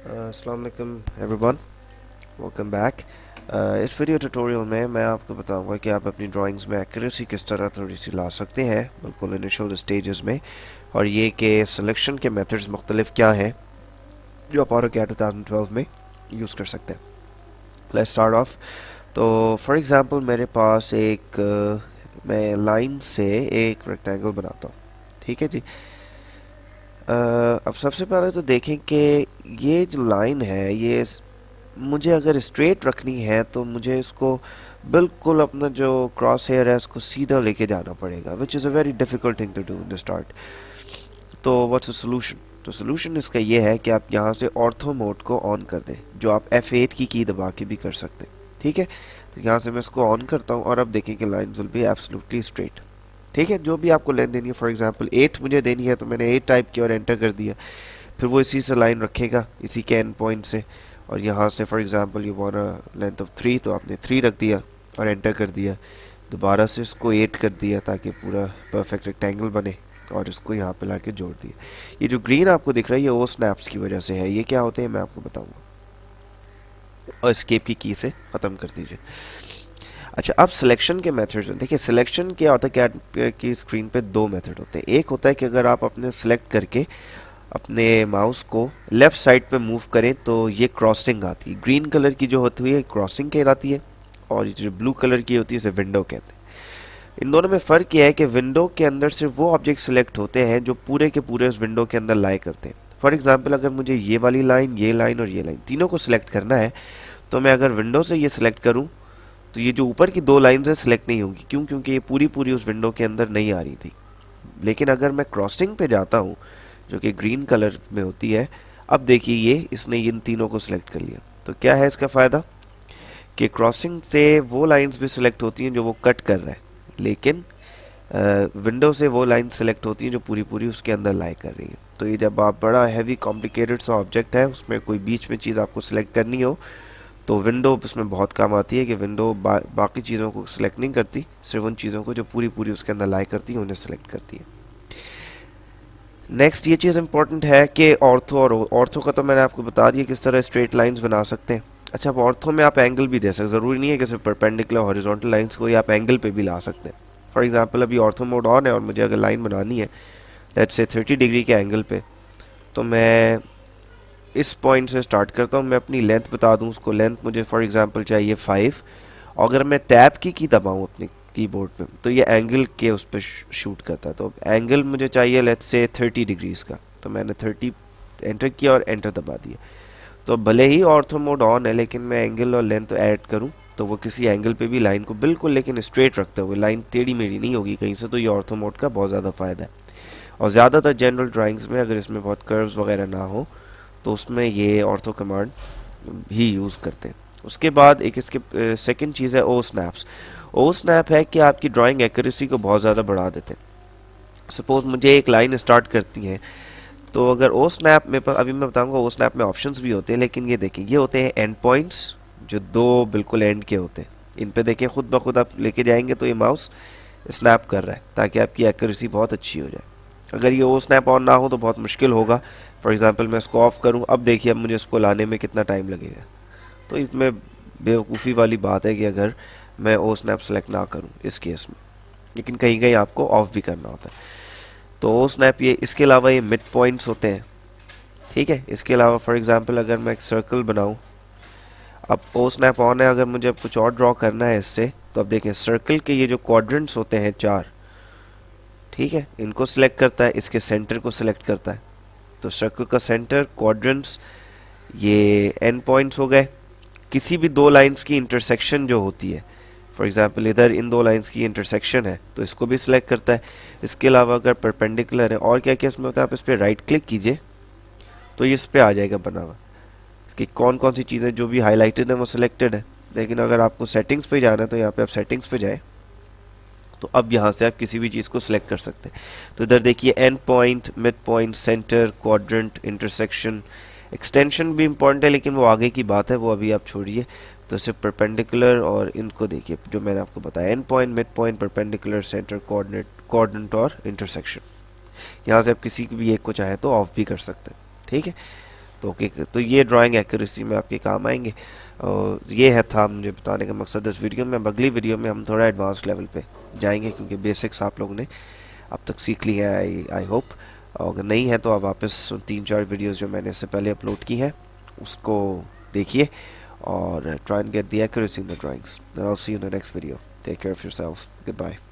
अस्सलाम वालेकुम everyone, welcome back. इस वीडियो ट्यूटोरियल में मैं आपको बताऊंगा कि आप अपनी ड्राइंग्स में एक्यूरेसी किस तरह थोड़ी सी ला सकते हैं बिल्कुल इनिशियल स्टेजेस में, और ये कि सिलेक्शन के मेथड्स मुख्तलिफ क्या हैं जो आप AutoCAD 2012 में यूज़ कर सकते हैं। Let's start of. तो फॉर एग्जांपल मेरे पास मैं लाइन से एक रेक्टेंगल बनाता हूँ, ठीक है जी। अब सबसे पहले तो देखें कि ये जो लाइन है ये मुझे अगर स्ट्रेट रखनी है तो मुझे इसको बिल्कुल अपना जो क्रॉस हेयर है उसको सीधा लेके जाना पड़ेगा, which is a very difficult thing to do in the start. तो व्हाट्स द सोल्यूशन? तो सोल्यूशन इसका ये है कि आप यहाँ से ऑर्थो मोड को ऑन कर दें, जो आप F8 की दबा के भी कर सकते हैं, ठीक है। तो यहाँ से मैं इसको ऑन करता हूँ और अब देखें कि lines will be absolutely straight, ठीक है। जो भी आपको लेंथ देनी है, फॉर एग्जांपल 8 मुझे देनी है तो मैंने 8 टाइप किया और एंटर कर दिया, फिर वो इसी से लाइन रखेगा इसी के एंड पॉइंट से। और यहाँ से for example you want a length of 3 तो आपने 3 रख दिया और एंटर कर दिया, दोबारा से इसको 8 कर दिया ताकि पूरा परफेक्ट रेक्टेंगल बने और इसको यहाँ पे लाके जोड़ दिया। ये जो ग्रीन आपको दिख रहा है ये ओ स्नैप्स की वजह से है। ये क्या होते हैं मैं आपको बताऊँगा, और एस्केप की से ख़त्म कर दीजिए। अच्छा, अब सिलेक्शन के मेथड्स में देखिए, सिलेक्शन के AutoCAD की स्क्रीन पे दो मेथड होते हैं। एक होता है कि अगर आप अपने सिलेक्ट करके अपने माउस को लेफ़्ट साइड पे मूव करें तो ये क्रॉसिंग आती है, ग्रीन कलर की जो होती है क्रॉसिंग कहलाती है, और ये जो ब्लू कलर की होती है इसे विंडो कहते हैं। इन दोनों में फ़र्क यह है कि विंडो के अंदर सिर्फ वो ऑब्जेक्ट सिलेक्ट होते हैं जो पूरे के पूरे उस विंडो के अंदर लाई करते हैं। फॉर एग्जाम्पल अगर मुझे ये वाली लाइन, ये लाइन और ये लाइन तीनों को सिलेक्ट करना है तो मैं अगर विंडो से ये सिलेक्ट करूँ तो ये जो ऊपर की दो लाइन्स है सिलेक्ट नहीं होंगी, क्यों? क्योंकि ये पूरी पूरी उस विंडो के अंदर नहीं आ रही थी। लेकिन अगर मैं क्रॉसिंग पे जाता हूँ जो कि ग्रीन कलर में होती है, अब देखिए ये इसने इन तीनों को सिलेक्ट कर लिया। तो क्या है इसका फ़ायदा कि क्रॉसिंग से वो लाइंस भी सिलेक्ट होती हैं जो वो कट कर रहा है, लेकिन विंडो से वो लाइन सिलेक्ट होती हैं जो पूरी पूरी उसके अंदर लाई कर रही है। तो ये जब आप बड़ा हैवी कॉम्प्लिकेटेड सा ऑब्जेक्ट है उसमें कोई बीच में चीज़ आपको सिलेक्ट करनी हो तो विंडो उसमें बहुत काम आती है कि विंडो बाकी चीज़ों को सिलेक्ट नहीं करती, सिर्फ उन चीज़ों को जो पूरी पूरी उसके अंदर लाई करती है उन्हें सिलेक्ट करती है। नेक्स्ट ये चीज़ इंपॉर्टेंट है कि ऑर्थो, और ऑर्थो का तो मैंने आपको बता दिया किस तरह स्ट्रेट लाइंस बना सकते हैं। अच्छा, अब ऑर्थो में आप एंगल भी दे सकते, ज़रूरी नहीं है कि सिर्फ परपेंडिकुलर हॉरिजॉन्टल लाइंस को ही आप एंगल पे भी ला सकते हैं। फॉर एग्जांपल अभी ऑर्थो मोड ऑन है और मुझे अगर लाइन बनानी है लेट्स से 30 डिग्री के एंगल पे, तो मैं इस पॉइंट से स्टार्ट करता हूँ। मैं अपनी लेंथ बता दूँ उसको, लेंथ मुझे फॉर एग्जांपल चाहिए 5, और अगर मैं टैब की दबाऊँ अपने कीबोर्ड पे तो ये एंगल के उस पर शूट करता है। तो एंगल मुझे चाहिए लेट्स से 30 डिग्रीज़ का, तो मैंने 30 एंटर किया और एंटर दबा दिया। तो भले ही ऑर्थो मोड ऑन है लेकिन मैं एंगल और लेंथ ऐड करूँ तो वो किसी एंगल पे भी लाइन को बिल्कुल लेकिन स्ट्रेट रखते हुए, लाइन टेढ़ी मेढ़ी नहीं होगी कहीं से, तो ये ऑर्थो मोड का बहुत ज़्यादा फ़ायदा है। और ज़्यादातर जनरल ड्राइंग्स में अगर इसमें बहुत कर्व्स वगैरह ना हो तो उसमें ये ऑर्थो कमांड ही यूज़ करते हैं। उसके बाद एक इसके सेकंड चीज़ है ओ स्नैप्स। ओ स्नैप है कि आपकी ड्राइंग एक्यूरेसी को बहुत ज़्यादा बढ़ा देते हैं। सपोज़ मुझे एक लाइन स्टार्ट करती है तो अगर ओ स्नैप में अभी मैं बताऊंगा ओ स्नैप में ऑप्शंस भी होते हैं, लेकिन ये देखें ये होते हैं एंड पॉइंट्स जो दो बिल्कुल एंड के होते हैं। इन पे देखें खुद ब खुद आप लेके जाएंगे तो ये माउस स्नैप कर रहा है ताकि आपकी एक्यूरेसी बहुत अच्छी हो जाए। अगर ये ओ स्नैप ऑन ना हो तो बहुत मुश्किल होगा। फॉर एग्जांपल मैं इसको ऑफ़ करूं, अब देखिए अब मुझे इसको लाने में कितना टाइम लगेगा। तो इसमें बेवकूफ़ी वाली बात है कि अगर मैं ओ स्नैप सेलेक्ट ना करूं इस केस में, लेकिन कहीं कहीं आपको ऑफ भी करना होता है। तो ओ स्नैप ये, इसके अलावा ये मिड पॉइंट्स होते हैं, ठीक है। इसके अलावा फॉर एग्जांपल अगर मैं एक सर्कल बनाऊं, अब ओ स्नैप ऑन है, अगर मुझे अब कुछ और ड्रॉ करना है इससे तो अब देखें सर्कल के ये जो क्वाड्रेंट्स होते हैं 4, ठीक है, इनको सिलेक्ट करता है, इसके सेंटर को सिलेक्ट करता है। तो सर्कल का सेंटर, क्वाड्रेंट्स, ये एंड पॉइंट्स हो गए। किसी भी दो लाइंस की इंटरसेक्शन जो होती है, फॉर एग्जांपल इधर इन दो लाइंस की इंटरसेक्शन है तो इसको भी सिलेक्ट करता है। इसके अलावा अगर परपेंडिकुलर है और क्या क्या इसमें होता है, आप इस पर राइट क्लिक कीजिए तो ये इस पर आ जाएगा बना हुआ कि कौन कौन सी चीज़ें जो भी हाईलाइटेड है वो सिलेक्टेड है। लेकिन अगर आपको सेटिंग्स पे जाना है तो यहाँ पे आप सेटिंग्स पे जाए तो अब यहाँ से आप किसी भी चीज़ को सिलेक्ट कर सकते हैं। तो इधर देखिए and point, mid point, centre, quadrant, intersection, extension भी इंपॉर्टेंट है लेकिन वो आगे की बात है, वो अभी आप छोड़िए। तो सिर्फ परपेंडिकुलर और इनको देखिए जो मैंने आपको बताया, and point, mid point, perpendicular, centre, quadrant और इंटरसेक्शन। यहाँ से आप किसी भी एक को चाहें तो ऑफ भी कर सकते हैं, ठीक है। तो ओके, तो ये ड्राइंग एक्यूरेसी में आपके काम आएंगे। और ये है था मुझे बताने का मकसद इस वीडियो में। अब अगली वीडियो में हम थोड़ा एडवांस लेवल पे जाएंगे, क्योंकि बेसिक्स आप लोगों ने अब तक सीख ली है, आई होप। और अगर नहीं है तो आप वापस 3-4 वीडियोस जो मैंने इससे पहले अपलोड की हैं उसको देखिए और try and get the accuracy in the drawings. Then I'll see you in the next video. Take care of yourself. Goodbye.